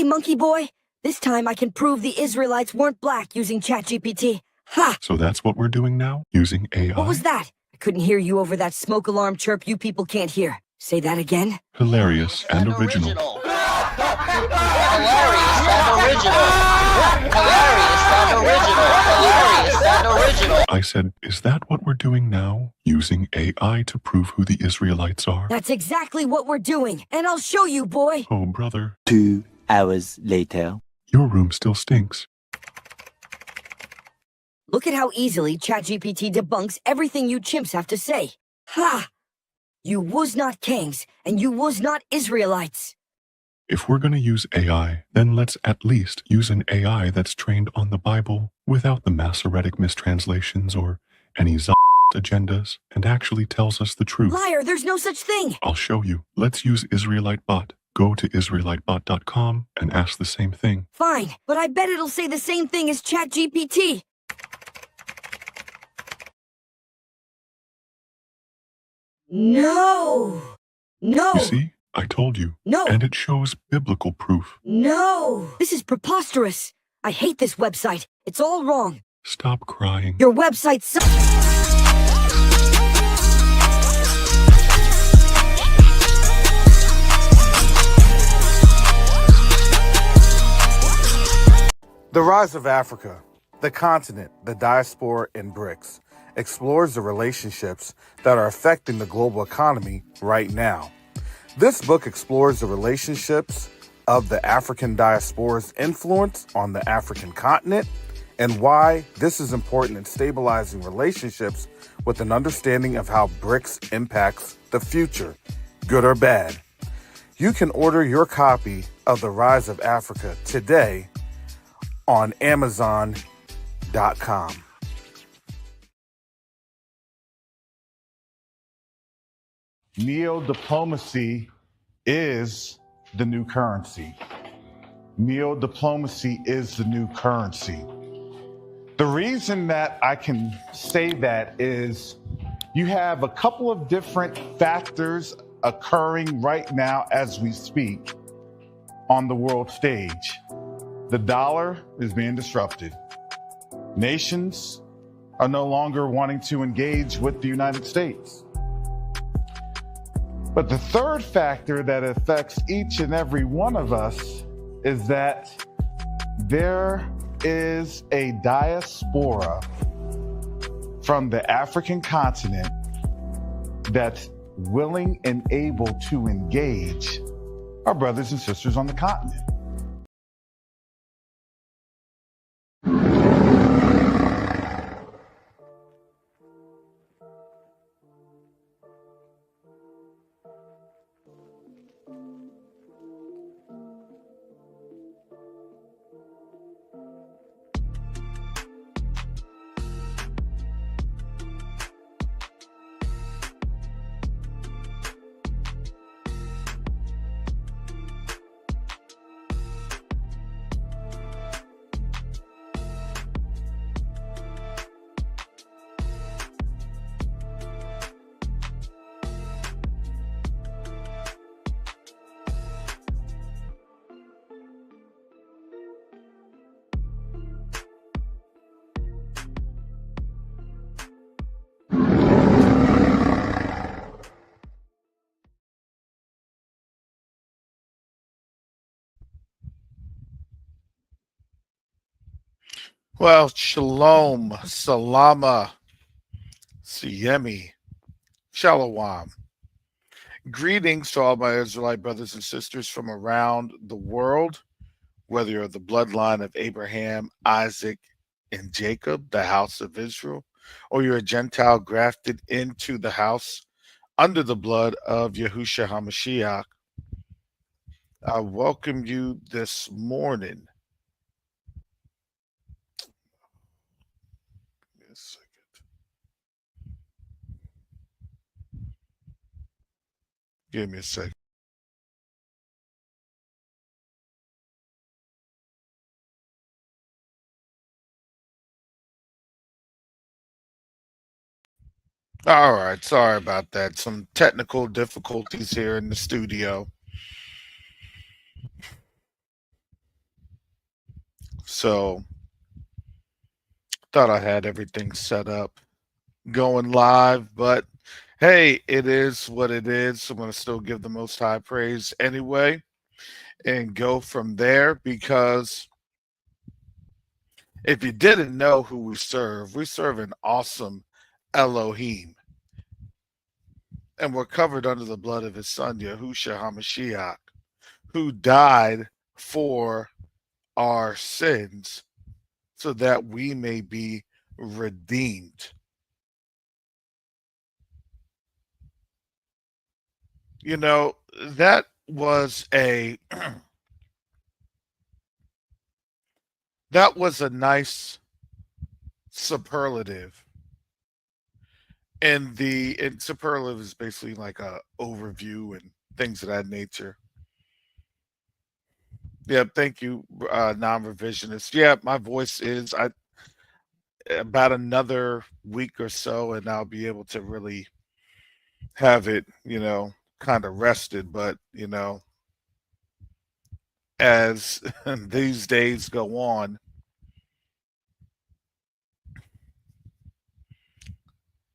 Okay, monkey boy. This time I can prove the Israelites weren't black using ChatGPT. Ha! So that's what we're doing now? Using AI? What was that? I couldn't hear you over that smoke alarm chirp you people can't hear. Say that again? Hilarious and original. Hilarious and original. Hilarious and original. Hilarious and original. I said, is that what we're doing now? Using AI to prove who the Israelites are? That's exactly what we're doing, and I'll show you, boy. Oh, brother. 2 hours later. Your room still stinks. Look at how easily ChatGPT debunks everything you chimps have to say. Ha! You was not kings, and you was not Israelites. If we're going to use AI, then let's at least use an AI that's trained on the Bible without the Masoretic mistranslations or any agendas and actually tells us the truth. Liar, there's no such thing. I'll show you. Let's use Israelite Bot. Go to israelitebot.com and ask the same thing. Fine, but I bet it'll say the same thing as ChatGPT. No! No! You see? I told you. No! And it shows biblical proof. No! This is preposterous. I hate this website. It's all wrong. Stop crying. Your website sucks. The Rise of Africa, the continent, the diaspora, and BRICS explores the relationships that are affecting the global economy right now. This book explores the relationships of the African diaspora's influence on the African continent and why this is important in stabilizing relationships with an understanding of how BRICS impacts the future, good or bad. You can order your copy of The Rise of Africa today on Amazon.com. Neo-diplomacy is the new currency. Neo-diplomacy is the new currency. The reason that I can say that is you have a couple of different factors occurring right now as we speak on the world stage. The dollar is being disrupted. Nations are no longer wanting to engage with the United States. But the third factor that affects each and every one of us is that there is a diaspora from the African continent that's willing and able to engage our brothers and sisters on the continent. Well, shalom, salama, siyemi, shalom. Greetings to all my Israelite brothers and sisters from around the world, whether you're the bloodline of Abraham, Isaac, and Jacob, the house of Israel, or you're a Gentile grafted into the house under the blood of Yahushua HaMashiach. I welcome you this morning. Give me a second. All right, sorry about that. Some technical difficulties here in the studio. So thought I had everything set up, going live, but hey, it is what it is. So I'm going to still give the Most High praise anyway and go from there, because if you didn't know who we serve an awesome Elohim. And we're covered under the blood of his son, Yahushua HaMashiach, who died for our sins so that we may be redeemed. You know, that was a that was a nice superlative. And superlative is basically like a overview and things of that nature. Yeah, thank you, non-revisionist. Yeah, my voice is about another week or so, and I'll be able to really have it, kind of rested. But as these days go on,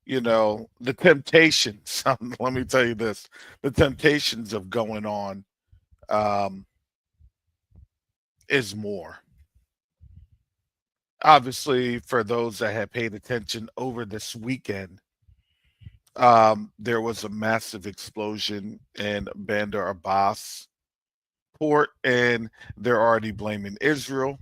the temptations. Let me tell you this: the temptations of going on is more. Obviously, for those that had paid attention over this weekend, there was a massive explosion in Bandar Abbas port, and they're already blaming Israel.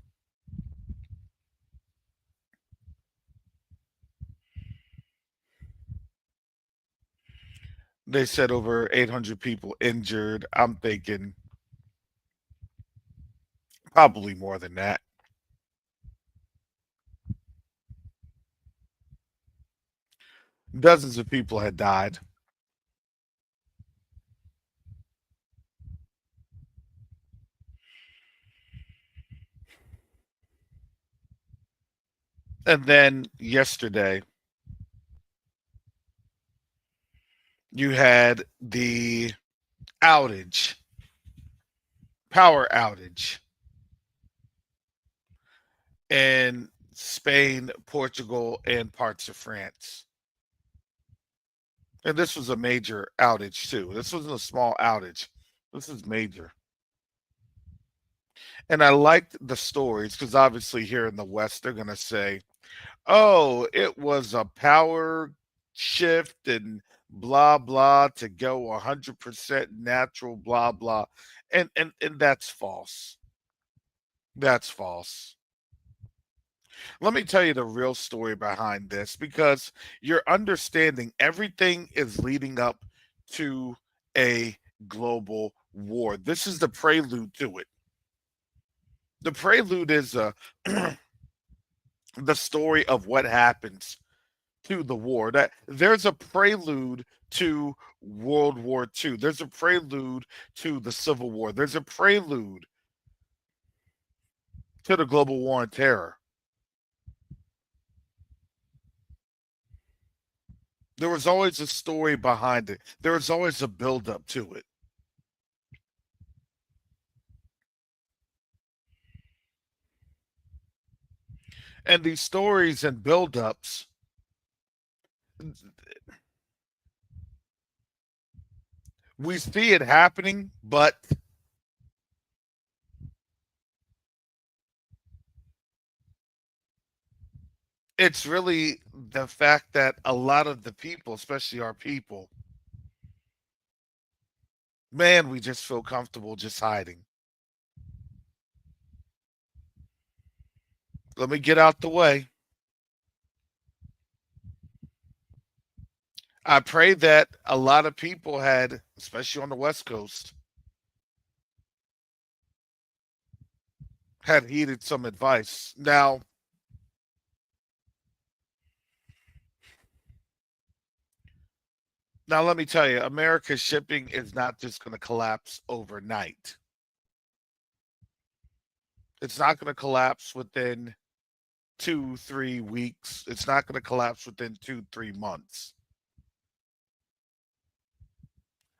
They said over 800 people injured. I'm thinking probably more than that. Dozens of people had died. And then yesterday, you had the outage, power outage in Spain, Portugal, and parts of France. And this was a major outage, too. This wasn't a small outage. This is major. And I liked the stories because obviously here in the West, they're going to say, oh, it was a power shift and blah, blah to go 100% natural, blah, blah. And that's false. That's false. Let me tell you the real story behind this, because you're understanding everything is leading up to a global war. This is the prelude to it. The prelude is the story of what happens to the war. That there's a prelude to World War II. There's a prelude to the Civil War. There's a prelude to the global war on terror. There was always a story behind it. There was always a buildup to it. And these stories and buildups, we see it happening, but it's really the fact that a lot of the people, especially our people, man, we just feel comfortable just hiding. Let me get out the way. I pray that a lot of people had, especially on the West Coast, had heeded some advice. Now, let me tell you, America's shipping is not just going to collapse overnight. It's not going to collapse within 2-3 weeks. It's not going to collapse within 2-3 months.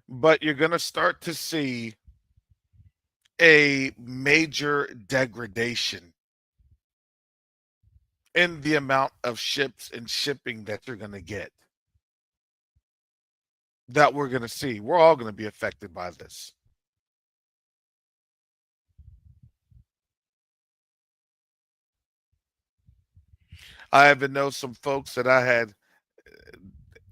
But you're going to start to see a major degradation in the amount of ships and shipping that you're going to get, that we're going to see. We're all going to be affected by this. I even know some folks that I had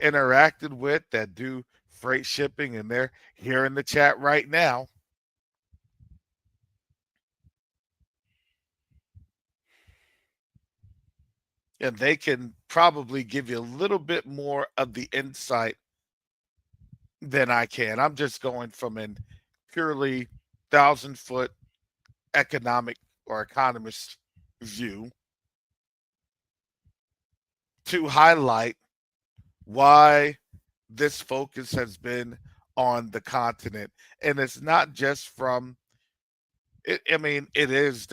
interacted with that do freight shipping, and they're here in the chat right now. And they can probably give you a little bit more of the insight than I can. I'm just going from an purely 1,000-foot economic or economist view to highlight why this focus has been on the continent. And it's not just from it, I mean, it is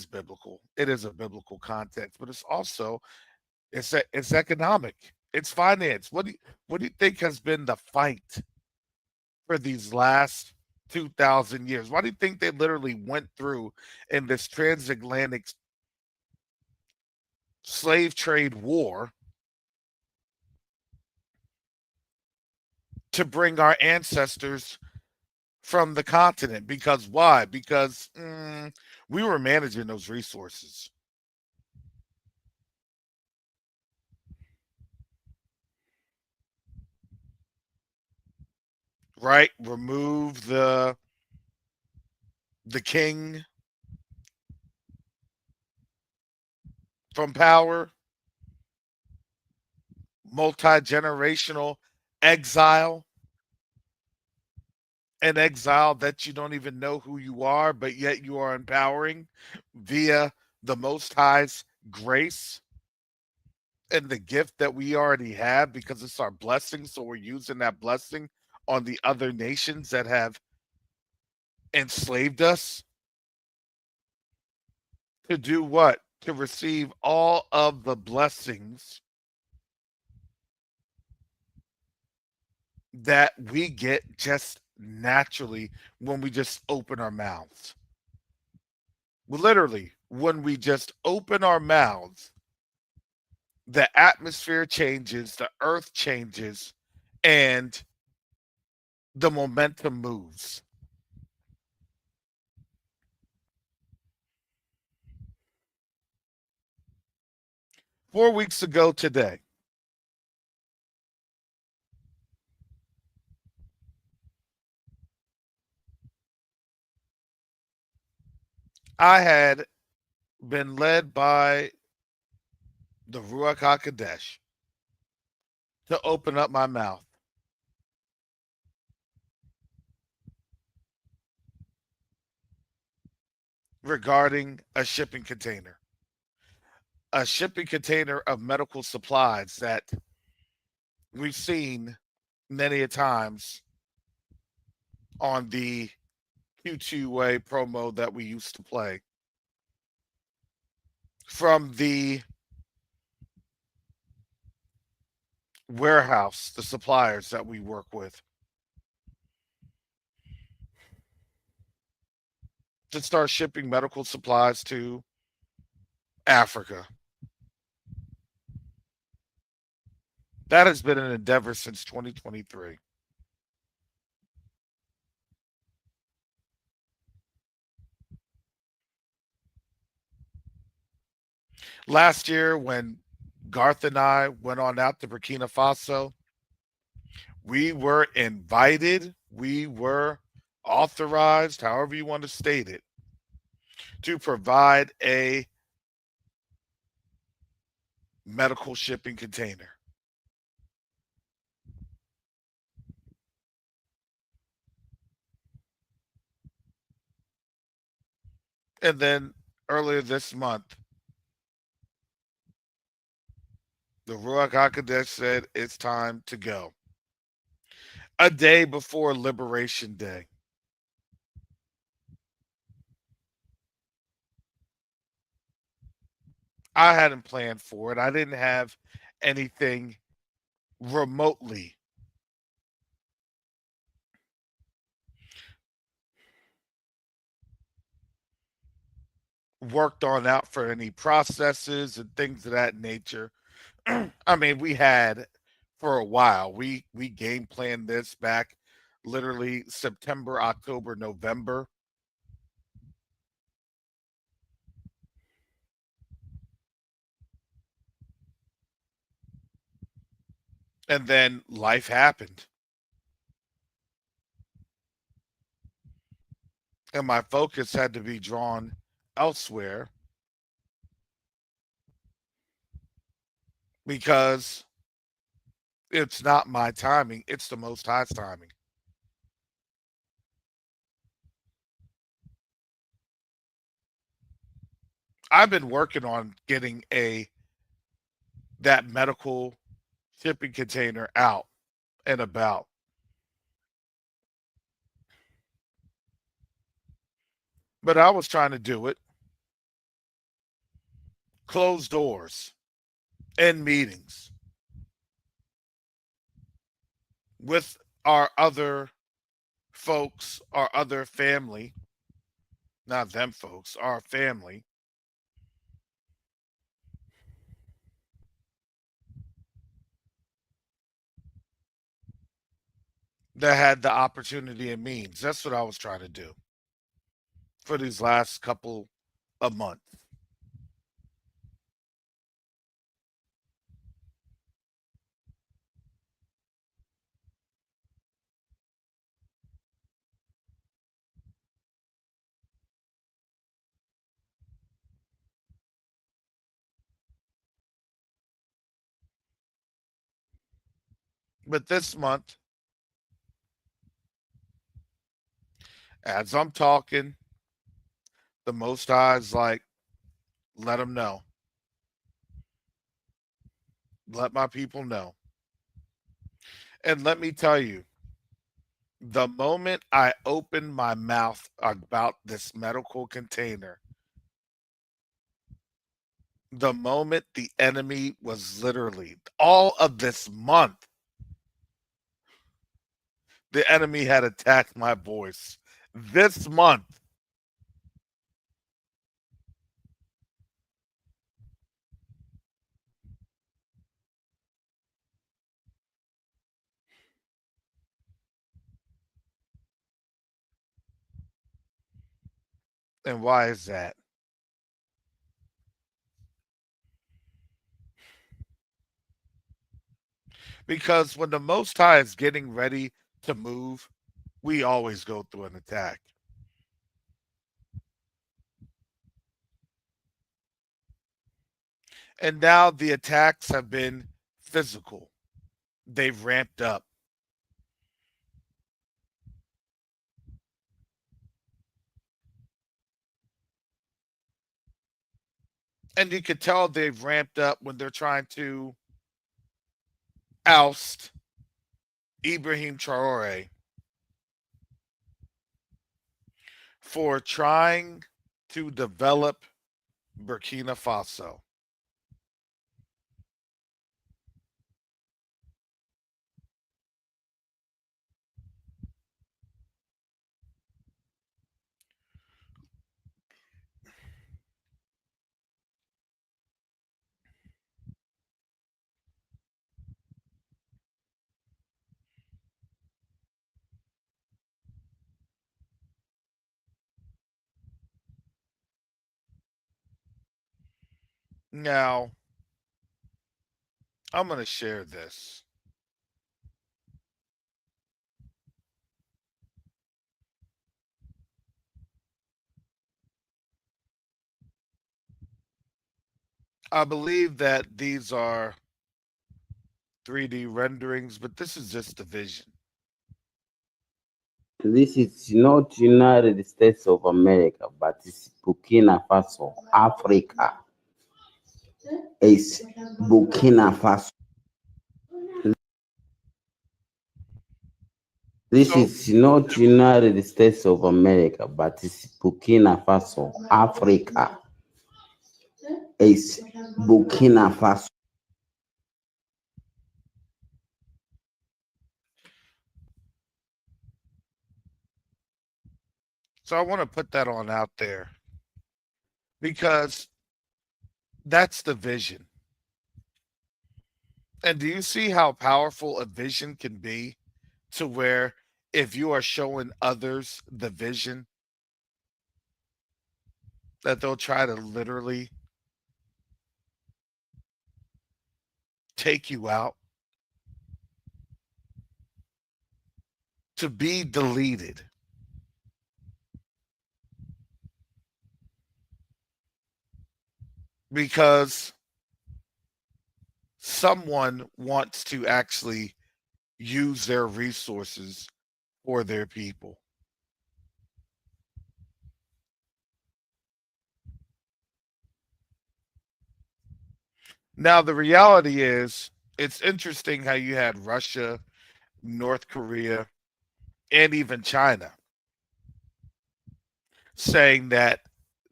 biblical. It is a biblical context, but it's also it's economic. It's finance. What do you think has been the fight for these last 2,000 years? Why do you think they literally went through in this transatlantic slave trade war to bring our ancestors from the continent? Because why? Because we were managing those resources. Right? Remove the king from power, multi-generational exile, an exile that you don't even know who you are, but yet you are empowering via the Most High's grace and the gift that we already have, because it's our blessing. So we're using that blessing on the other nations that have enslaved us to do what? To receive all of the blessings that we get just naturally when we just open our mouths. Literally, when we just open our mouths, the atmosphere changes, the earth changes, and the momentum moves. Four weeks ago today, I had been led by the Ruach HaKodesh to open up my mouth regarding a shipping container. A shipping container of medical supplies that we've seen many a times on the Q2-way promo that we used to play. From the warehouse, the suppliers that we work with, to start shipping medical supplies to Africa. That has been an endeavor since 2023. Last year, when Garth and I went on out to Burkina Faso, we were invited, we were authorized, however you want to state it, to provide a medical shipping container. And then earlier this month, the Ruach HaKodesh said it's time to go. A day before Liberation Day. I hadn't planned for it. I didn't have anything remotely worked on out for any processes and things of that nature. I mean, we had for a while. We game planned this back literally September, October, November. And then life happened. And my focus had to be drawn elsewhere because it's not my timing, it's the Most High's timing. I've been working on getting that medical shipping container out and about. But I was trying to do it closed doors in meetings with our other folks, our other family, not them folks, our family. That had the opportunity and means. That's what I was trying to do for these last couple of months. But this month, as I'm talking, the Most High is like, let them know. Let my people know. And let me tell you, the moment I opened my mouth about this medical container, the moment the enemy was literally all of this month, the enemy had attacked my voice. This month, and why is that? Because when the Most High is getting ready to move, we always go through an attack. And now the attacks have been physical, they've ramped up. And you could tell they've ramped up when they're trying to oust Ibrahim Traore for trying to develop Burkina Faso. Now, I'm going to share this. I believe that these are 3D renderings, but this is just the vision. This is not United States of America, but it's Burkina Faso, Africa. It's Burkina Faso. This So, is not United States of America, but it's Burkina Faso, Africa. It's Burkina Faso. so I want to put that on out there. because that's the vision. And do you see how powerful a vision can be, to where if you are showing others the vision, that they'll try to literally take you out, to be deleted. Because someone wants to actually use their resources for their people. Now, the reality is, it's interesting how you had Russia, North Korea, and even China saying that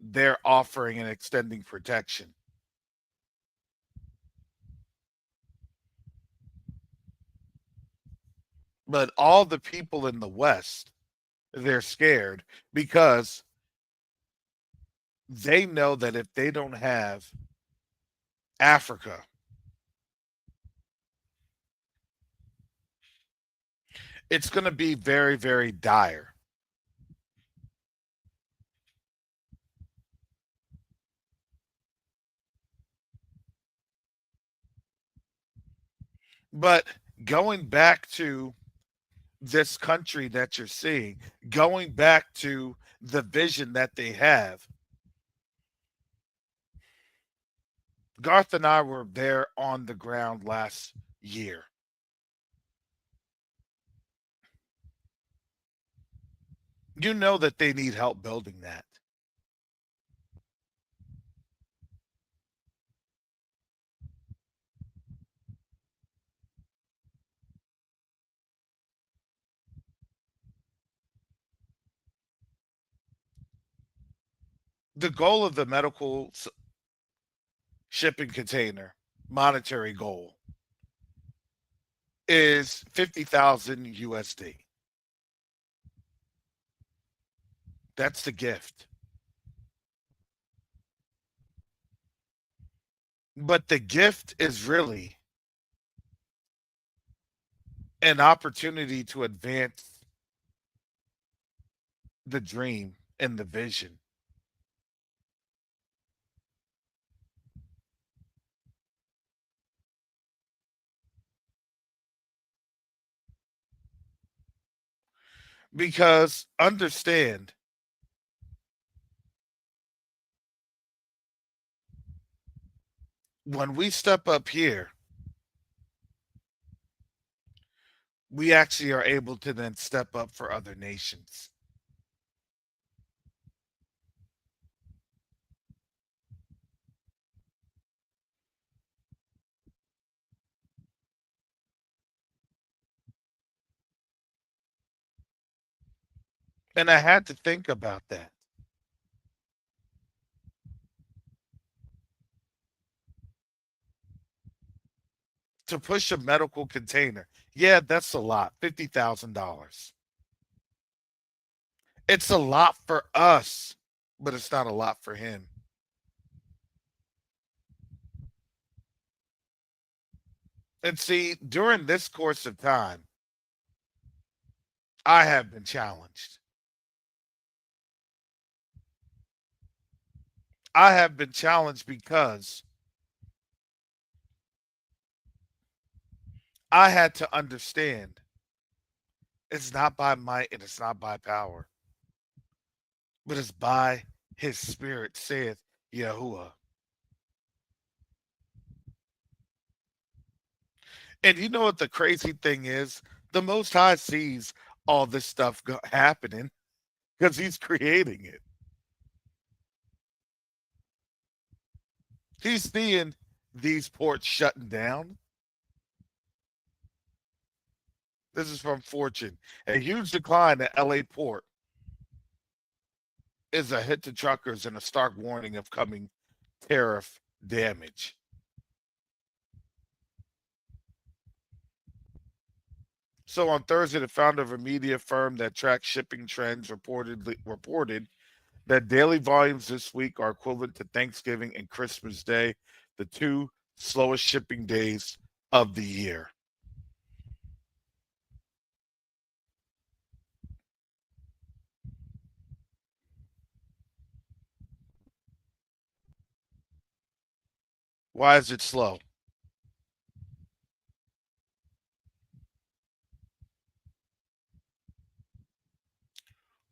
they're offering and extending protection. But all the people in the West, they're scared because they know that if they don't have Africa, it's going to be very, very dire. But going back to this country that you're seeing, going back to the vision that they have, Garth and I were there on the ground last year. You know that they need help building that. The goal of the medical shipping container, monetary goal, is 50,000 USD. That's the gift. But the gift is really an opportunity to advance the dream and the vision. Because understand, when we step up here, we actually are able to then step up for other nations. And I had to think about that. To push a medical container, yeah, that's a lot. $50,000. It's a lot for us, but it's not a lot for him. And see, during this course of time, I have been challenged. I have been challenged because I had to understand it's not by might and it's not by power, but it's by his spirit, saith Yahuwah. And you know what the crazy thing is? The Most High sees all this stuff happening because he's creating it. He's seeing these ports shutting down. This is from Fortune. A huge decline at LA port is a hit to truckers and a stark warning of coming tariff damage. So on Thursday, the founder of a media firm that tracks shipping trends reported that daily volumes this week are equivalent to Thanksgiving and Christmas Day, the two slowest shipping days of the year. Why is it slow?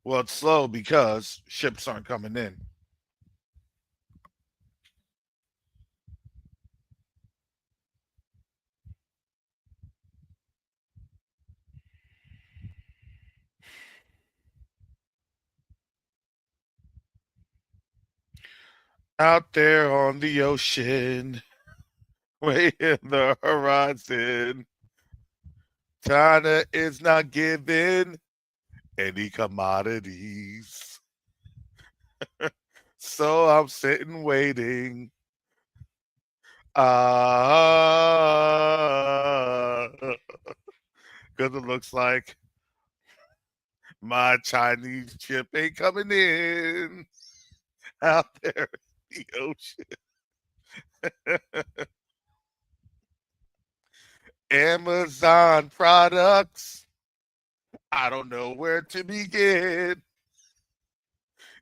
Well, it's slow because ships aren't coming in. Out there on the ocean, way in the horizon, China is not giving any commodities. So I'm sitting waiting. Because it looks like my Chinese ship ain't coming in out there in the ocean. Amazon products. I don't know where to begin.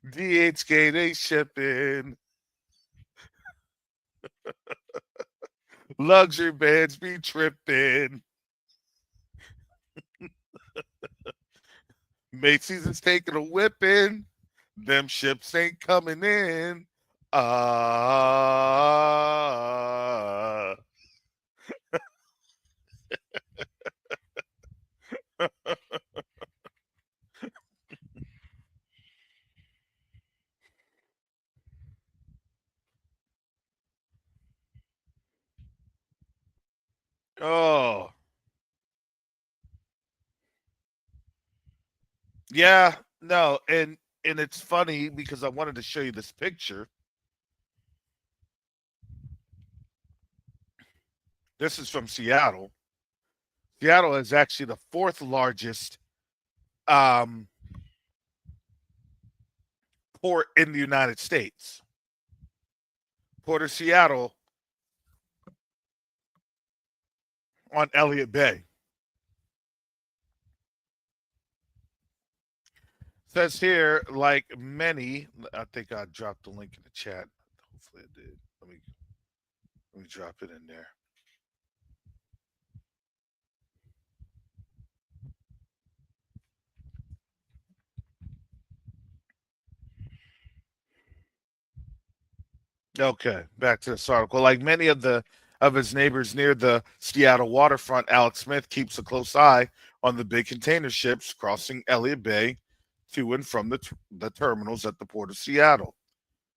DHK they shipping. Luxury beds be tripping. Macy's is taking a whipping. Them ships ain't coming in. Oh. Yeah, no, and it's funny because I wanted to show you this picture. This is from Seattle. Seattle is actually the fourth largest port in the United States. Port of Seattle on Elliott Bay. Says here, like many, I think I dropped the link in the chat. Hopefully I did. Let me drop it in there. Okay, back to this article. Like many of his neighbors near the Seattle waterfront, Alex Smith keeps a close eye on the big container ships crossing Elliott Bay to and from the terminals at the Port of Seattle.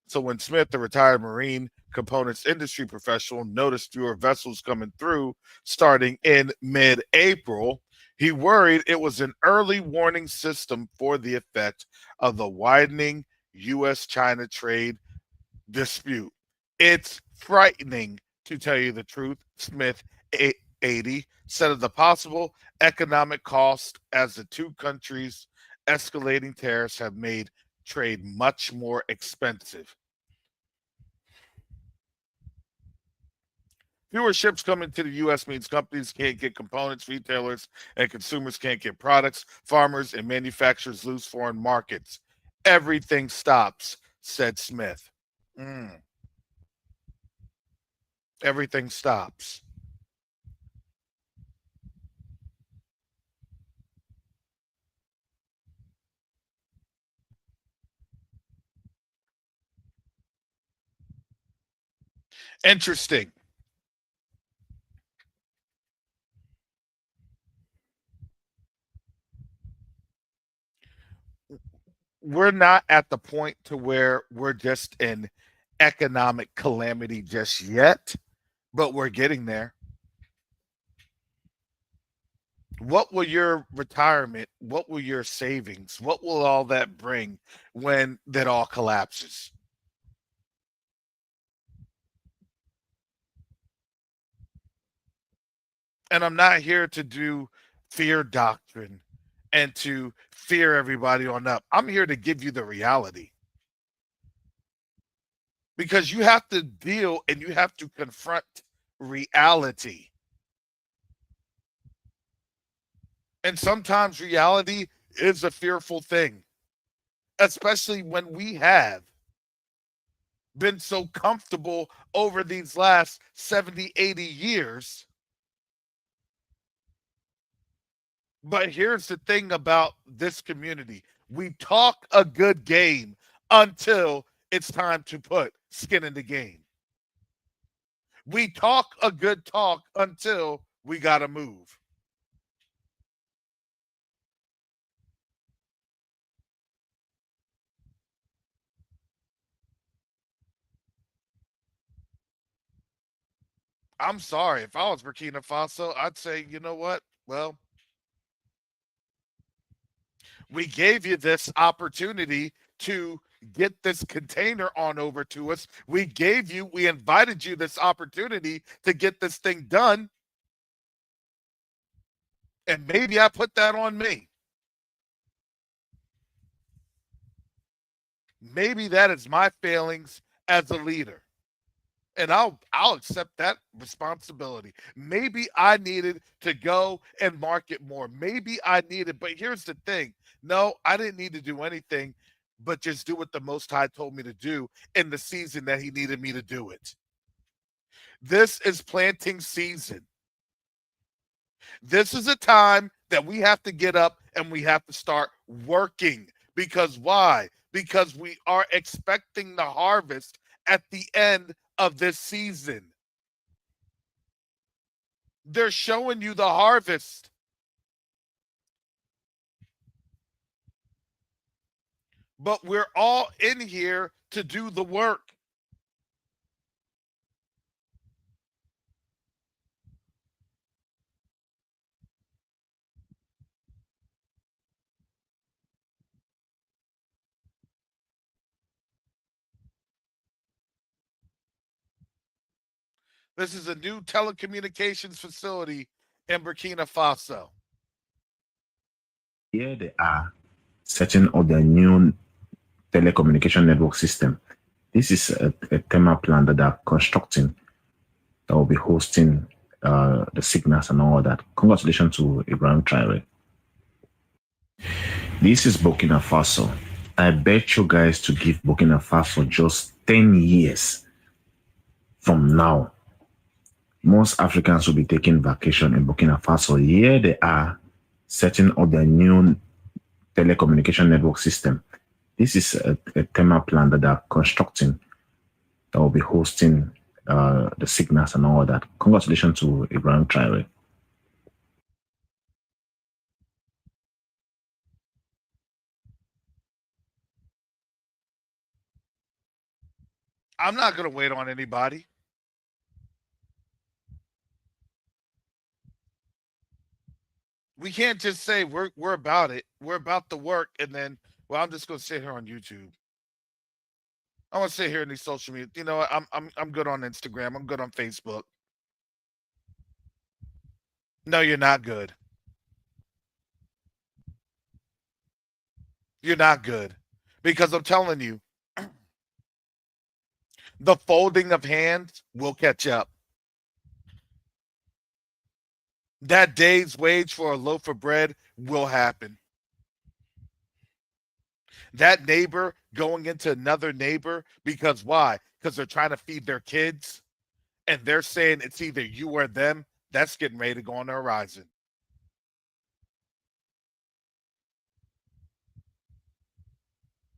So when Smith, the retired Marine components industry professional, noticed fewer vessels coming through starting in mid-April, he worried it was an early warning system for the effect of the widening U.S.-China trade dispute. It's frightening, to tell you the truth, Smith, 80, said of the possible economic cost as the two countries' escalating tariffs have made trade much more expensive. Fewer ships coming to the U.S. means companies can't get components, retailers and consumers can't get products, farmers and manufacturers lose foreign markets. Everything stops, said Smith. Everything stops. Interesting. We're not at the point to where we're just in economic calamity just yet, but we're getting there. What will your retirement, what will your savings, what will all that bring when that all collapses? And I'm not here to do fear doctrine and to fear everybody on up. I'm here to give you the reality. because you have to deal and you have to confront reality. And sometimes reality is a fearful thing, especially when we have been so comfortable over these last 70, 80 years. But here's the thing about this community. We talk a good game until it's time to put skin in the game. We talk a good talk until we got to move. I'm sorry. If I was Burkina Faso, I'd say, you know what? Well, we gave you this opportunity to get this container on over to us. We invited you this opportunity to get this thing done. And maybe I put that on me. Maybe that is my failings as a leader. And I'll accept that responsibility. Maybe I needed to go and market more. Maybe I needed, but here's the thing. No, I didn't need to do anything but just do what the Most High told me to do in the season that he needed me to do it. This is planting season. This is a time that we have to get up and we have to start working. Because why? Because we are expecting the harvest at the end of this season. They're showing you the harvest. But we're all in here to do the work. This is a new telecommunications facility in Burkina Faso. Here they are setting up the new telecommunication network system. This is a tema plan that they're constructing that will be hosting the signals and all that. Congratulations to Ibrahim Traore. This is Burkina Faso. I bet you guys to give Burkina Faso just 10 years from now. Most Africans will be taking vacation in Burkina Faso. Here they are setting up the new telecommunication network system. This is a tema plan that they're constructing that will be hosting the signals and all that. Congratulations to Ibrahim Traore. I'm not going to wait on anybody. We can't just say we're about it. We're about the work, and then, well, I'm just going to sit here on YouTube. I want to sit here in these social media. You know what? I'm good on Instagram. I'm good on Facebook. No, you're not good. You're not good. Because I'm telling you, the folding of hands will catch up. That day's wage for a loaf of bread will happen. That neighbor going into another neighbor, because why? Because they're trying to feed their kids and they're saying it's either you or them. That's getting ready to go on the horizon.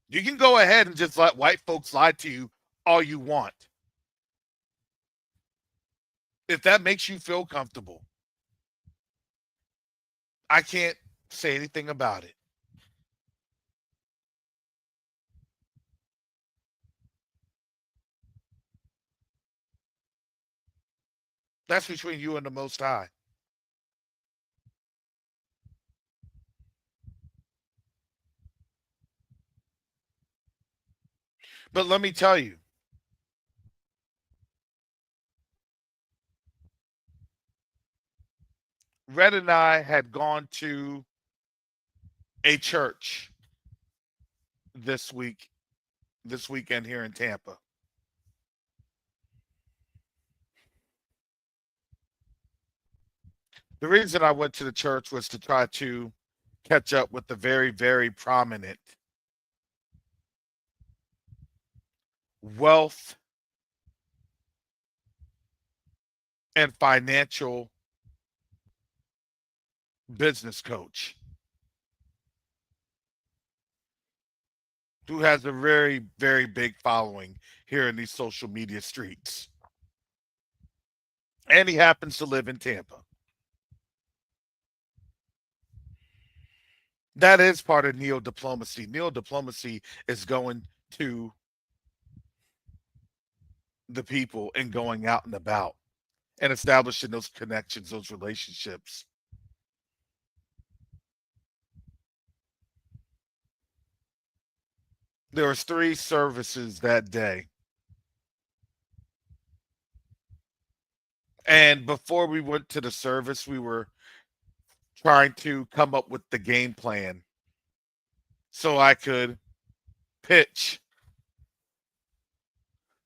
You can go ahead and just let white folks lie to you all you want, if that makes you feel comfortable. I can't say anything about it. That's between you and the Most High. But let me tell you, Red and I had gone to a church this weekend here in Tampa. The reason I went to the church was to try to catch up with the very, very prominent wealth and financial business coach who has a very, very big following here in these social media streets. And he happens to live in Tampa. That is part of neo-diplomacy. Neo-diplomacy is going to the people and going out and about and establishing those connections, those relationships. There was 3 services that day. And before we went to the service, we were trying to come up with the game plan so I could pitch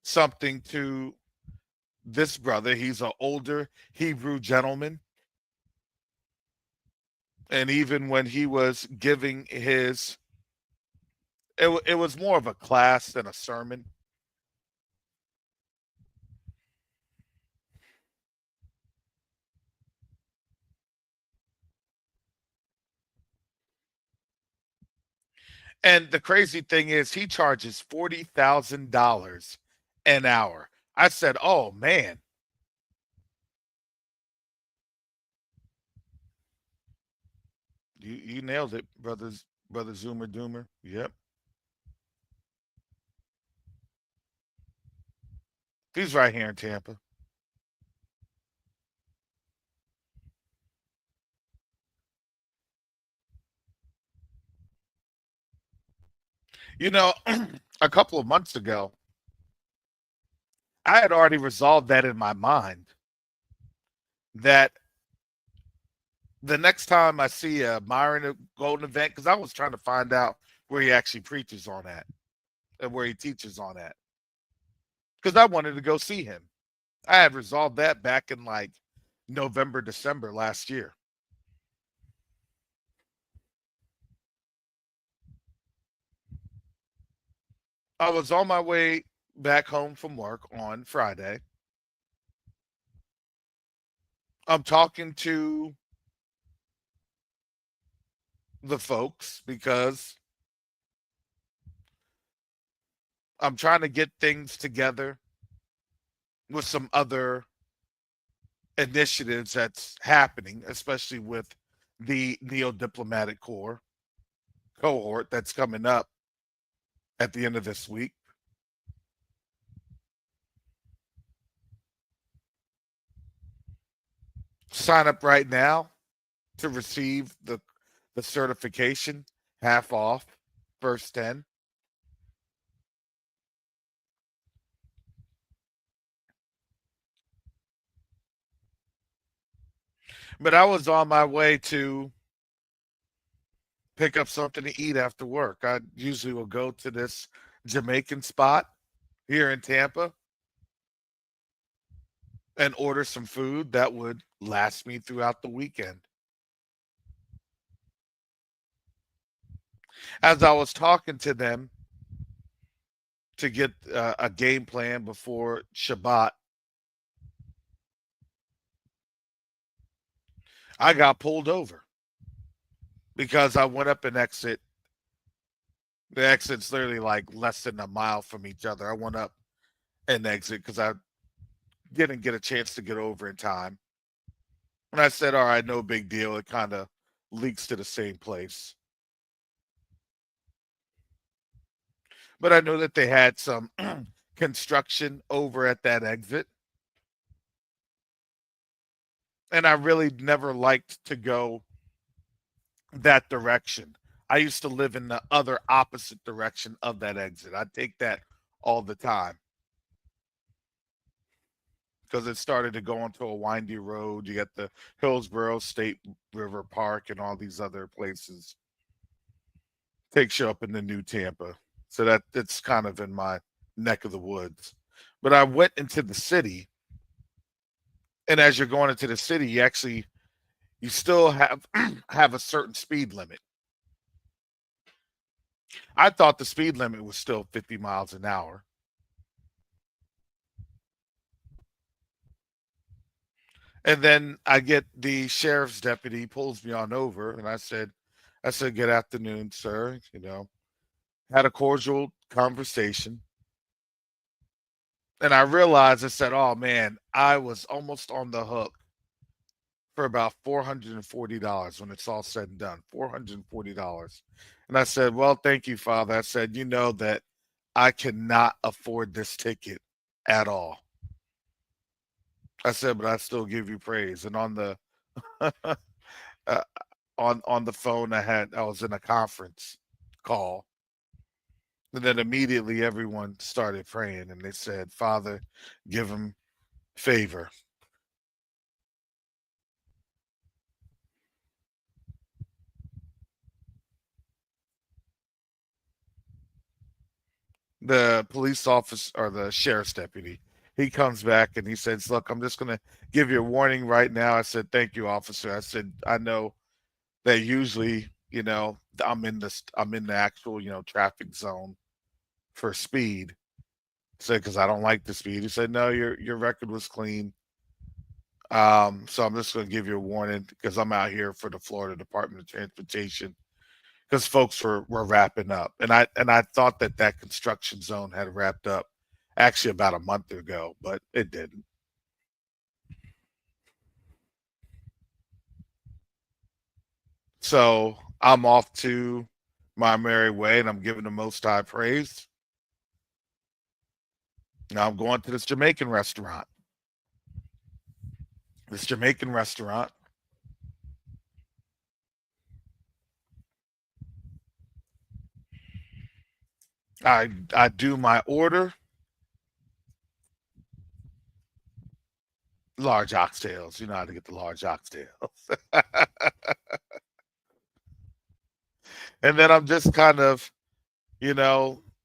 something to this brother. He's an older Hebrew gentleman. And even when he was giving his, it was more of a class than a sermon. And the crazy thing is, he charges $40,000 an hour. I said, "Oh man, you nailed it, brother Zoomer Doomer." Yep, he's right here in Tampa. You know, a couple of months ago, I had already resolved that in my mind that the next time I see a Myron Golden event, because I was trying to find out where he actually preaches on that and where he teaches on that, because I wanted to go see him. I had resolved that back in like November, December last year. I was on my way back home from work on Friday. I'm talking to the folks because I'm trying to get things together with some other initiatives that's happening, especially with the NeoDiplomatic Corps cohort that's coming up at the end of this week. Sign up right now to receive the certification, half off, first 10. But I was on my way to pick up something to eat after work. I usually will go to this Jamaican spot here in Tampa and order some food that would last me throughout the weekend. As I was talking to them to get a game plan before Shabbat, I got pulled over because I went up an exit. The exit's literally like less than a mile from each other. I went up an exit because I didn't get a chance to get over in time. And I said, all right, no big deal. It kind of leaks to the same place. But I know that they had some construction over at that exit. And I really never liked to go that direction. I used to live in the other opposite direction of that exit. I take that all the time because it started to go onto a windy road. You got the Hillsborough State River Park and all these other places. Takes you up into New Tampa. So that's kind of in my neck of the woods. But I went into the city, and as you're going into the city, you actually you still have have a certain speed limit. I thought the speed limit was still 50 miles an hour. And then I get the sheriff's deputy pulls me on over, and I said, good afternoon, sir. Had a cordial conversation. And I realized, I said, oh man, I was almost on the hook for about $440 when it's all said and done. $440. And I said, well, thank you, Father. I said, you know that I cannot afford this ticket at all. I said, but I still give you praise. And on the on the phone, I was in a conference call. And then immediately everyone started praying, and they said, Father, give him favor. The police officer, or the sheriff's deputy, he comes back and he says, look, I'm just going to give you a warning right now. I said, thank you, officer. I said, I know that usually, I'm in the actual, traffic zone for speed. I said, because I don't like the speed. He said, no, your record was clean. So I'm just going to give you a warning because I'm out here for the Florida Department of Transportation, because folks were wrapping up, and I thought that construction zone had wrapped up actually about a month ago, but it didn't. So I'm off to my merry way, and I'm giving the Most High praise. Now I'm going to this Jamaican restaurant. I do my order. Large oxtails. You know how to get the large oxtails. And then I'm just kind of,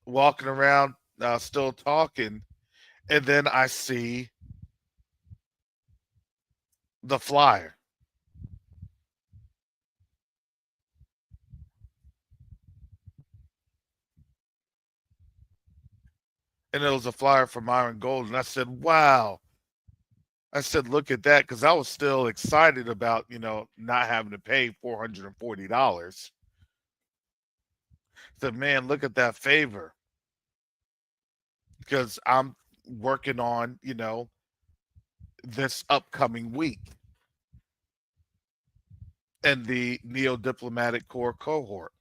walking around, still talking. And then I see the flyer. And it was a flyer from Iron Gold. And I said, wow. I said, look at that. Because I was still excited about, not having to pay $440. I said, man, look at that favor. Because I'm working on, this upcoming week and the NeoDiplomatic Corps cohort.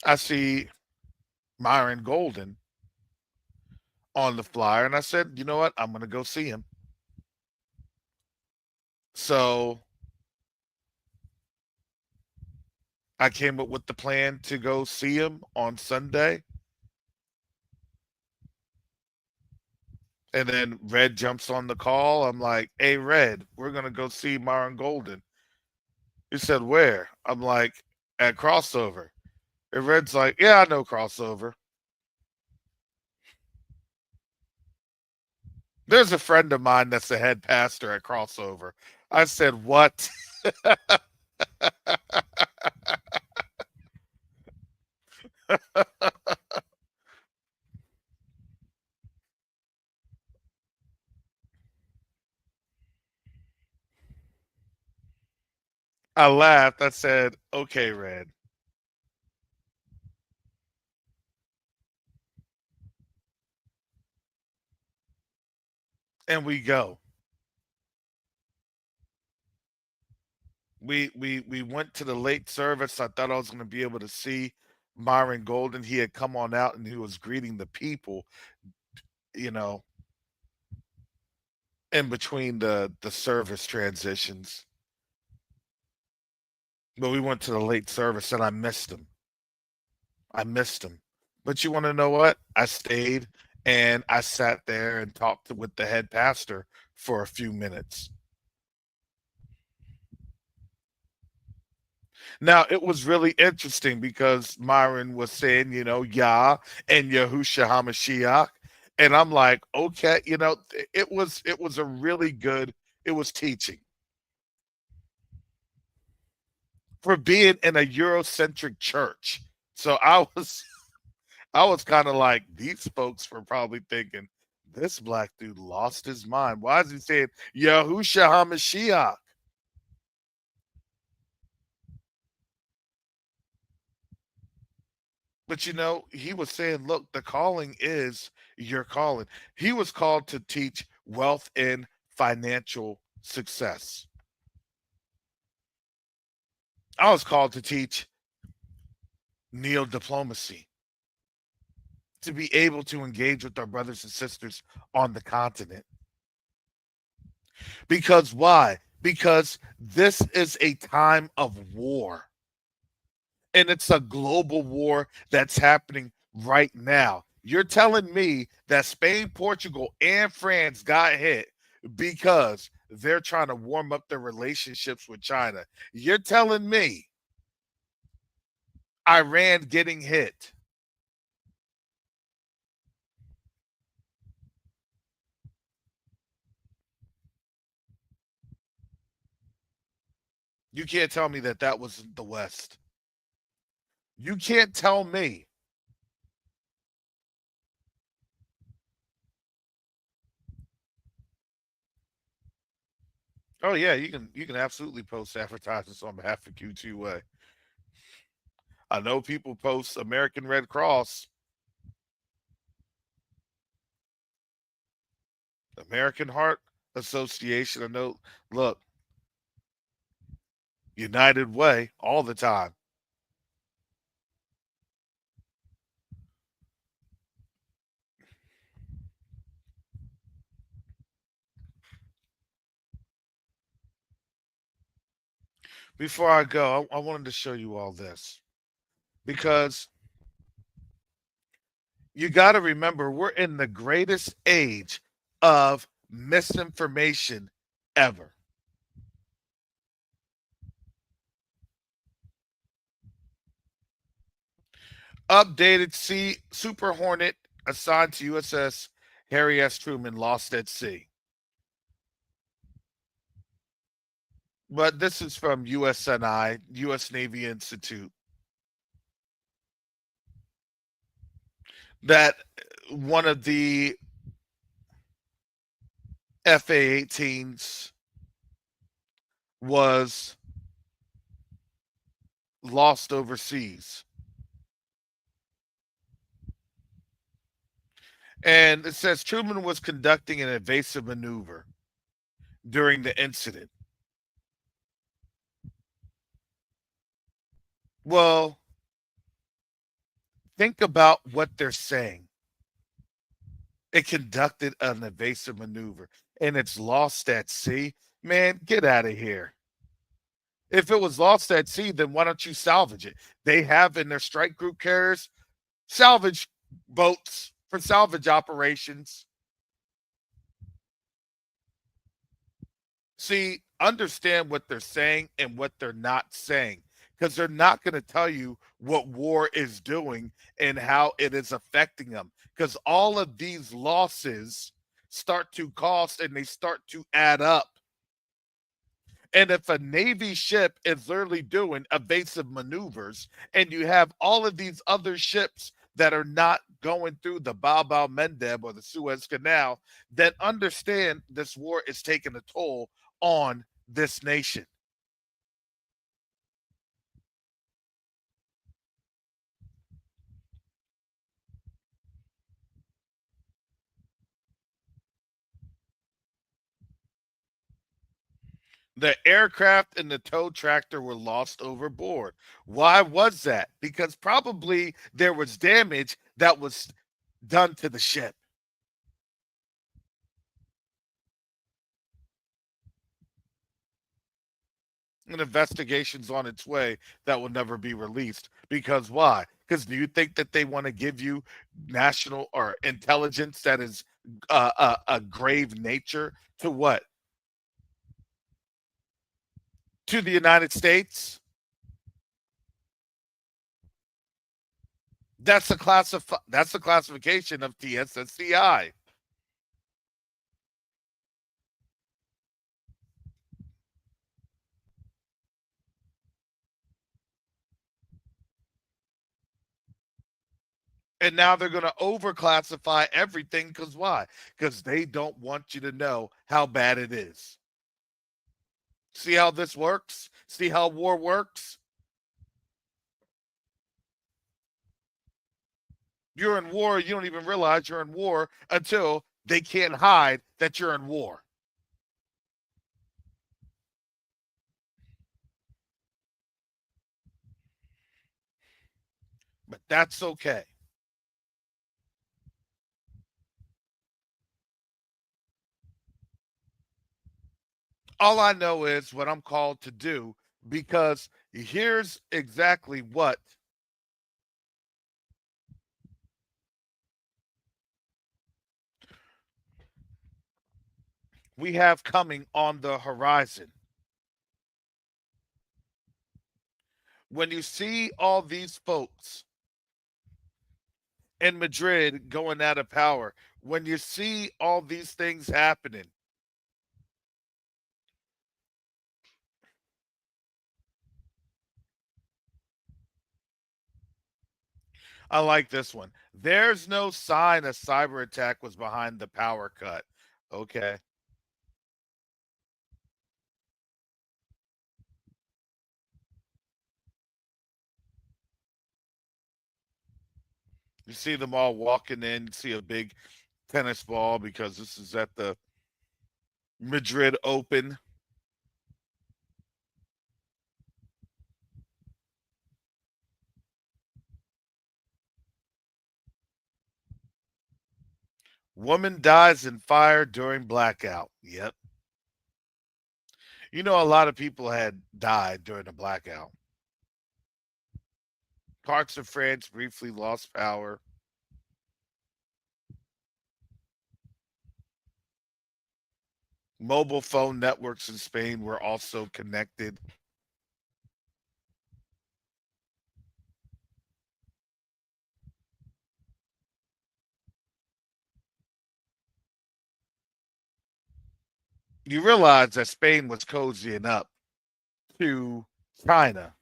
I see Myron Golden on the flyer, and I said, you know what? I'm going to go see him. So I came up with the plan to go see him on Sunday. And then Red jumps on the call. I'm like, hey, Red, we're going to go see Myron Golden. He said, where? I'm like, at Crossover. And Red's like, yeah, I know Crossover. There's a friend of mine that's the head pastor at Crossover. I said, what? I laughed. I said, okay, Red. And we go. We went to the late service. I thought I was going to be able to see Myron Golden. He had come on out and he was greeting the people, in between the service transitions. But we went to the late service and I missed him. But you want to know what? I stayed and I sat there and talked with the head pastor for a few minutes. Now, it was really interesting because Myron was saying, Yah and Yahushua HaMashiach. And I'm like, okay, it was a really good, it was teaching for being in a Eurocentric church. So I was kind of like, these folks were probably thinking, this black dude lost his mind. Why is he saying Yahushua HaMashiach? But he was saying, look, the calling is your calling. He was called to teach wealth and financial success. I was called to teach neo-diplomacy, to be able to engage with our brothers and sisters on the continent. Because why? Because this is a time of war. And it's a global war that's happening right now. You're telling me that Spain, Portugal, and France got hit because they're trying to warm up their relationships with China. You're telling me Iran getting hit. You can't tell me that that wasn't the West. You can't tell me. Oh yeah, you can absolutely post advertisements on behalf of Q2A. I know people post American Red Cross, American Heart Association. I know, look, United Way all the time. Before I go, I wanted to show you all this because you got to remember we're in the greatest age of misinformation ever. Updated Sea Super Hornet assigned to USS Harry S. Truman lost at sea. But this is from USNI, U.S. Navy Institute. That one of the FA-18s was lost overseas. And it says Truman was conducting an evasive maneuver during the incident. Well, think about what they're saying. It conducted an evasive maneuver and it's lost at sea. Man, get out of here. If it was lost at sea, then why don't you salvage it? They have in their strike group carriers salvage boats for salvage operations. See, understand what they're saying and what they're not saying, because they're not going to tell you what war is doing and how it is affecting them, because all of these losses start to cost and they start to add up. And if a Navy ship is literally doing evasive maneuvers and you have all of these other ships that are not going through the Bab al Mandeb or the Suez Canal, then understand this war is taking a toll on this nation. The aircraft and the tow tractor were lost overboard. Why was that? Because probably there was damage that was done to the ship. An investigation's on its way that will never be released. Because why? Because do you think that they want to give you national or intelligence that is a grave nature to what? To the United States? That's the classification of TSSCI. And now they're going to overclassify everything because why? Because they don't want you to know how bad it is. See how this works? See how war works? You're in war, you don't even realize you're in war until they can't hide that you're in war. But that's okay. All I know is what I'm called to do, because here's exactly what we have coming on the horizon. When you see all these folks in Madrid going out of power, when you see all these things happening, I like this one. There's no sign a cyber attack was behind the power cut. Okay. You see them all walking in, see a big tennis ball because this is at the Madrid Open. Woman dies in fire during blackout. Yep. You know, a lot of people had died during the blackout. Parts of France briefly lost power. Mobile phone networks in Spain were also connected. You realize that Spain was cozying up to China,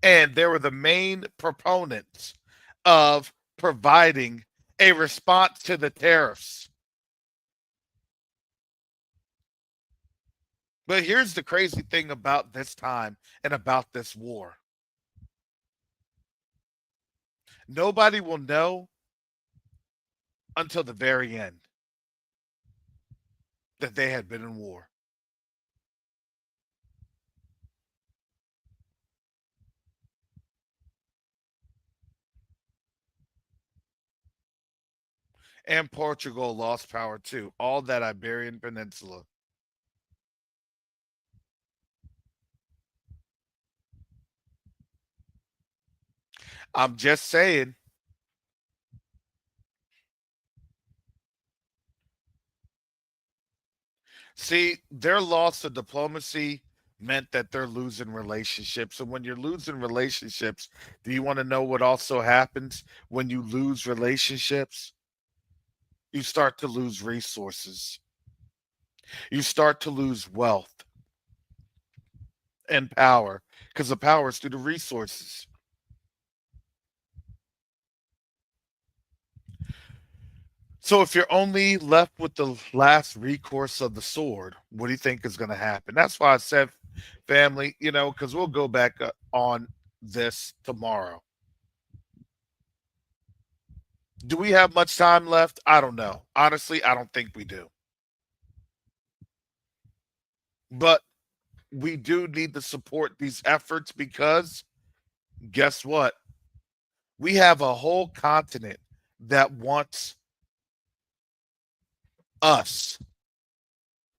and they were the main proponents of providing a response to the tariffs. But here's the crazy thing about this time and about this war. Nobody will know until the very end that they had been in war. And Portugal lost power too. All that Iberian Peninsula. I'm just saying. See, their loss of diplomacy meant that they're losing relationships. And when you're losing relationships, do you want to know what also happens when you lose relationships? You start to lose resources. You start to lose wealth and power, because the power is through the resources. So if you're only left with the last recourse of the sword, what do you think is going to happen? That's why I said, family, because we'll go back on this tomorrow. Do we have much time left? I don't know. Honestly, I don't think we do. But we do need to support these efforts, because guess what? We have a whole continent that wants us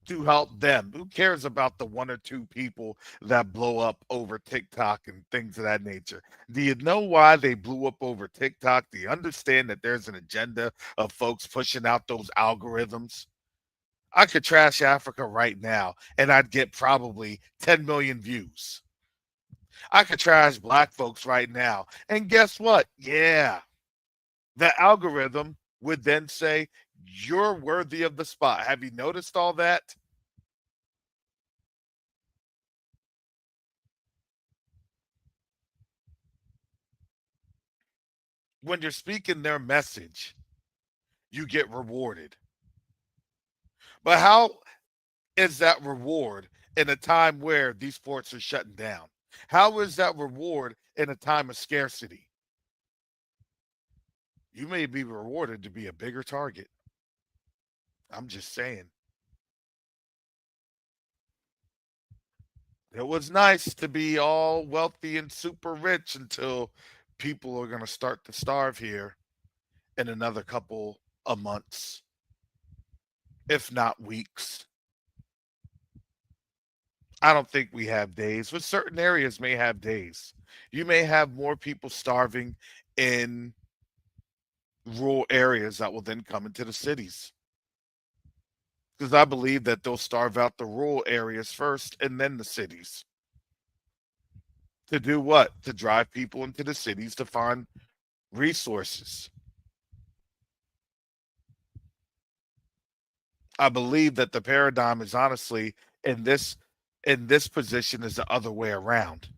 to help them. Who cares about the one or two people that blow up over TikTok and things of that nature? Do you know why they blew up over TikTok? Do you understand that there's an agenda of folks pushing out those algorithms? I could trash Africa right now and I'd get probably 10 million views. I could trash black folks right now. And guess what? Yeah, The algorithm would then say, you're worthy of the spot. Have you noticed all that? When you're speaking their message, you get rewarded. But how is that reward in a time where these sports are shutting down? How is that reward in a time of scarcity? You may be rewarded to be a bigger target. I'm just saying. It was nice to be all wealthy and super rich until people are going to start to starve here in another couple of months, if not weeks. I don't think we have days, but certain areas may have days. You may have more people starving in rural areas that will then come into the cities. Because I believe that they'll starve out the rural areas first and then the cities. To do what? To drive people into the cities to find resources. I believe that the paradigm is honestly in this position is the other way around.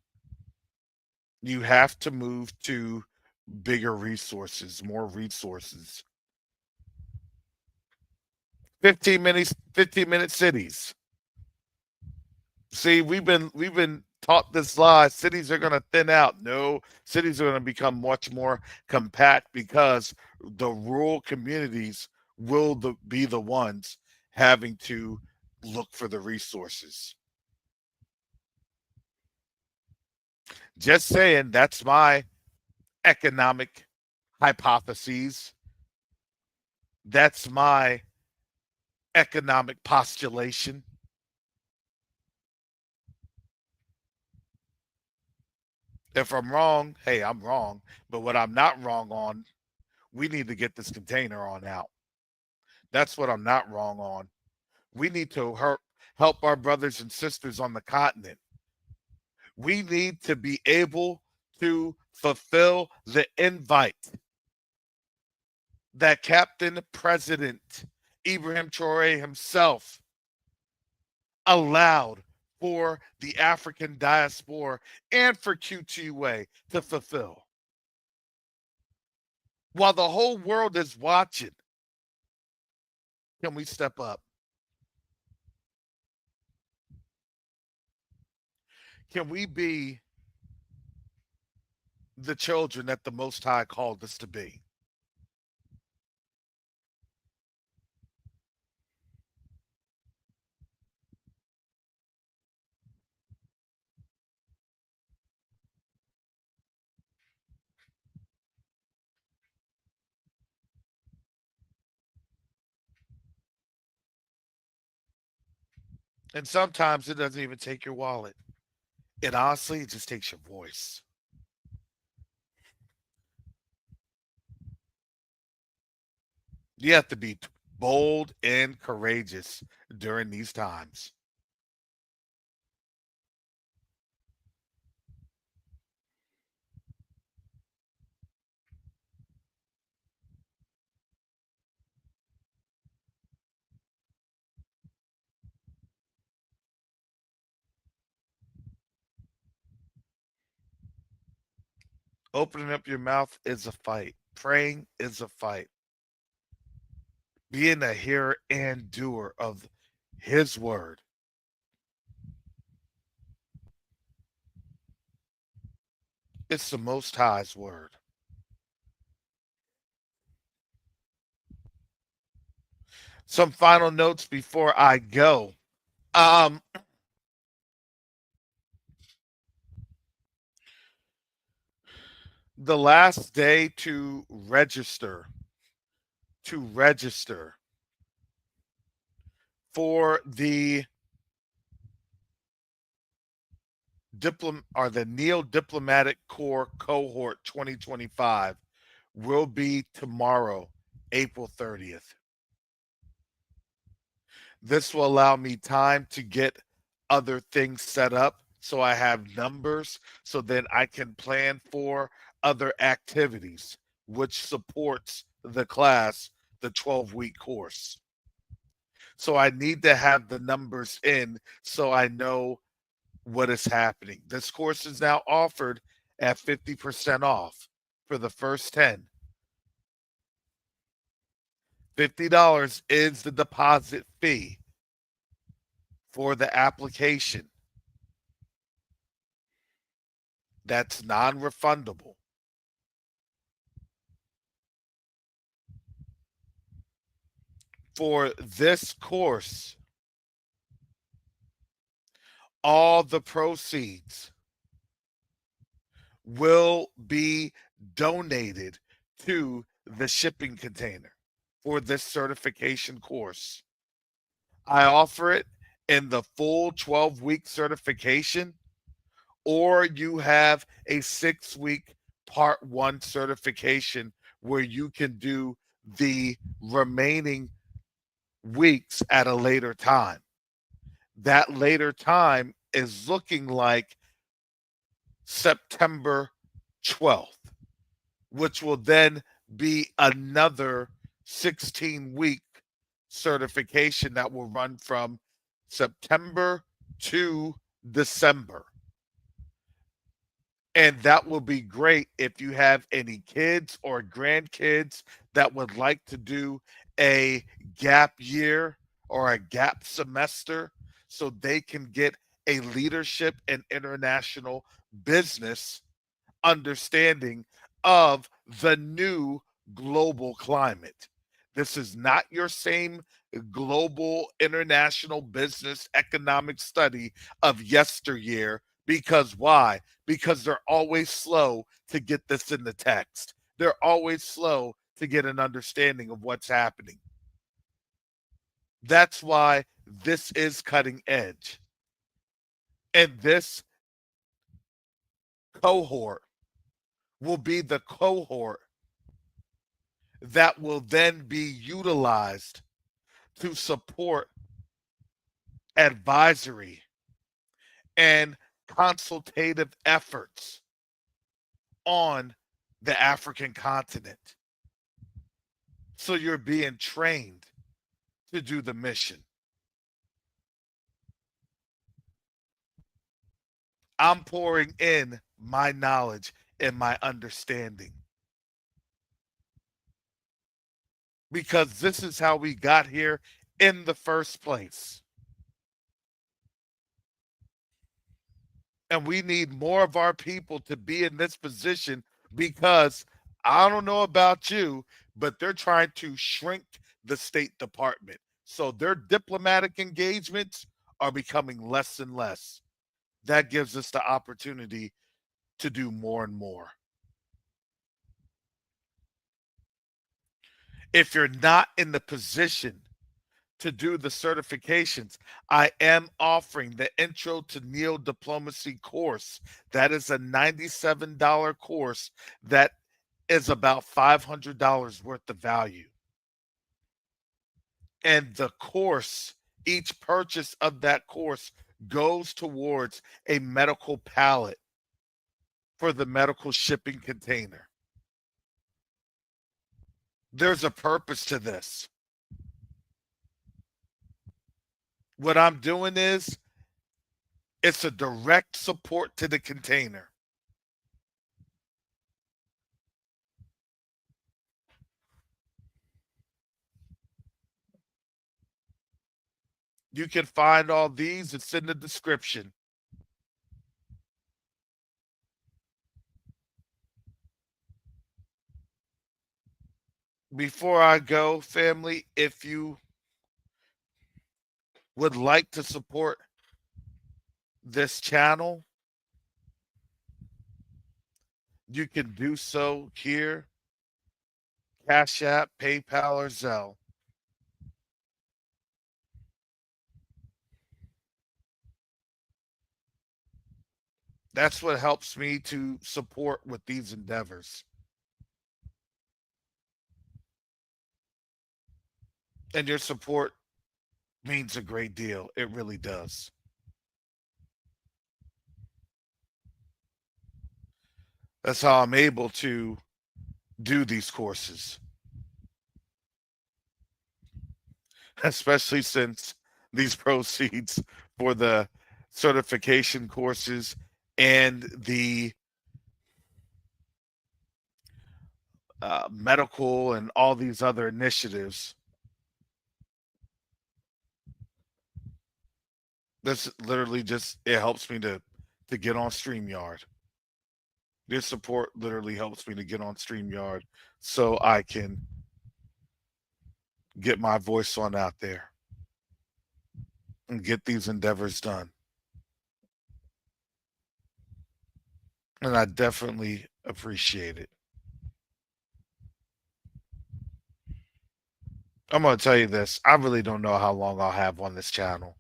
You have to move to bigger resources, more resources. 15-minute cities. See, we've been taught this lie. Cities are going to thin out. No, cities are going to become much more compact because the rural communities will be the ones having to look for the resources. Just saying, that's my economic hypotheses. That's my economic postulation. If I'm wrong, hey, I'm wrong. But what I'm not wrong on, we need to get this container on out. That's what I'm not wrong on. We need to help our brothers and sisters on the continent. We need to be able to fulfill the invite that Captain President Ibrahim Traore himself allowed for the African diaspora and for QTUA to fulfill. While the whole world is watching, can we step up? Can we be the children that the Most High called us to be? And sometimes it doesn't even take your wallet. It honestly, it just takes your voice. You have to be bold and courageous during these times. Opening up your mouth is a fight. Praying is a fight. Being a hearer and doer of his word. It's the Most High's word. Some final notes before I go. The last day to register for the NeoDiplomatic Corps Cohort 2025 will be tomorrow, April 30th. This will allow me time to get other things set up so I have numbers so then I can plan for other activities which supports the class, the 12-week course. So I need to have the numbers in so I know what is happening. This course is now offered at 50% off for the first 10. $50 is the deposit fee for the application. That's non-refundable. For this course, all the proceeds will be donated to the shipping container for this certification course. I offer it in the full 12-week certification, or you have a 6-week part 1 certification where you can do the remaining weeks at a later time. That later time is looking like September 12th, which will then be another 16-week certification that will run from September to December. And that will be great if you have any kids or grandkids that would like to do a gap year or a gap semester so they can get a leadership and international business understanding of the new global climate. This is not your same global international business economic study of yesteryear. Because why? Because they're always slow to get this in the text. They're always slow to get an understanding of what's happening. That's why this is cutting edge. And this cohort will be the cohort that will then be utilized to support advisory and consultative efforts on the African continent. So you're being trained to do the mission. I'm pouring in my knowledge and my understanding, because this is how we got here in the first place. And we need more of our people to be in this position, because I don't know about you, but they're trying to shrink the State Department. So their diplomatic engagements are becoming less and less. That gives us the opportunity to do more and more. If you're not in the position to do the certifications, I am offering the Intro to NeoDiplomacy course. That is a $97 course that is about $500 worth of value. And the course, each purchase of that course goes towards a medical pallet for the medical shipping container. There's a purpose to this. What I'm doing is, it's a direct support to the container. You can find all these, it's in the description. Before I go, family, if you would like to support this channel, you can do so here. Cash App, PayPal, or Zelle. That's what helps me to support with these endeavors. And your support means a great deal. It really does. That's how I'm able to do these courses, especially since these proceeds for the certification courses and the medical and all these other initiatives. This literally just, it helps me to get on StreamYard. This support literally helps me to get on StreamYard so I can get my voice on out there and get these endeavors done. And I definitely appreciate it. I'm going to tell you this. I really don't know how long I'll have on this channel.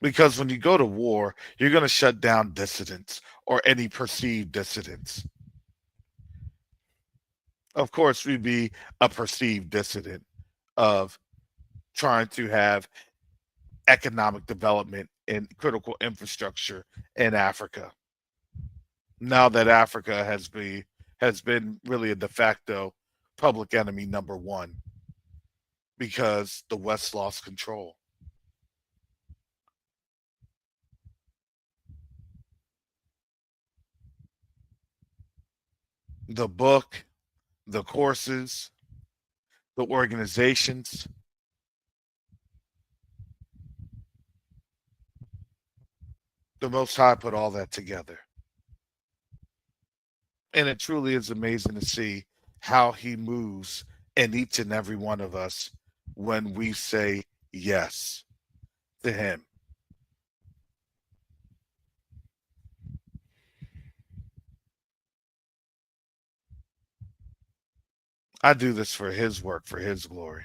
Because when you go to war, you're going to shut down dissidents or any perceived dissidents. Of course, we'd be a perceived dissident of trying to have economic development and critical infrastructure in Africa. Now that Africa has been really a de facto public enemy number one because the West lost control. The book, the courses, the organizations, the Most High put all that together. And it truly is amazing to see how he moves in each and every one of us when we say yes to him. I do this for his work, for his glory.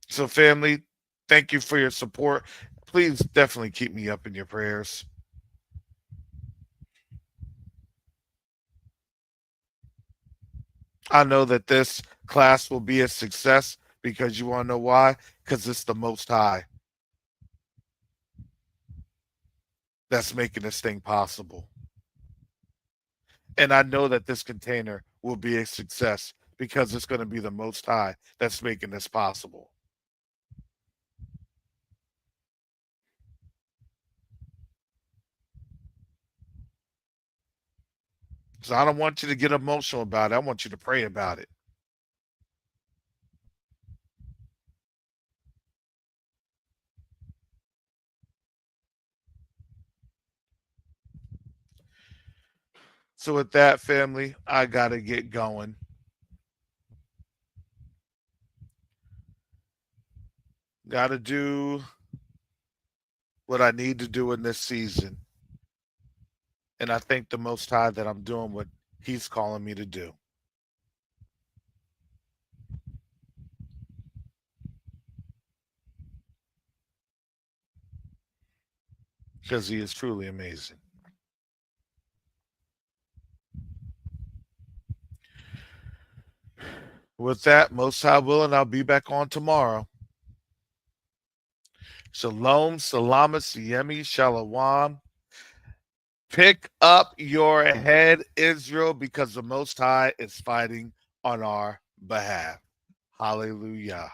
So, family, thank you for your support. Please definitely keep me up in your prayers. I know that this class will be a success because you want to know why? Because it's the Most High that's making this thing possible. And I know that this container will be a success because it's going to be the Most High that's making this possible. So I don't want you to get emotional about it. I want you to pray about it. So with that, family, I got to get going. Got to do what I need to do in this season. And I thank the Most High that I'm doing what he's calling me to do. Because he is truly amazing. With that, Most High willing, I'll be back on tomorrow. Shalom, salama, siemi, shalom. Pick up your head, Israel, because the Most High is fighting on our behalf. Hallelujah.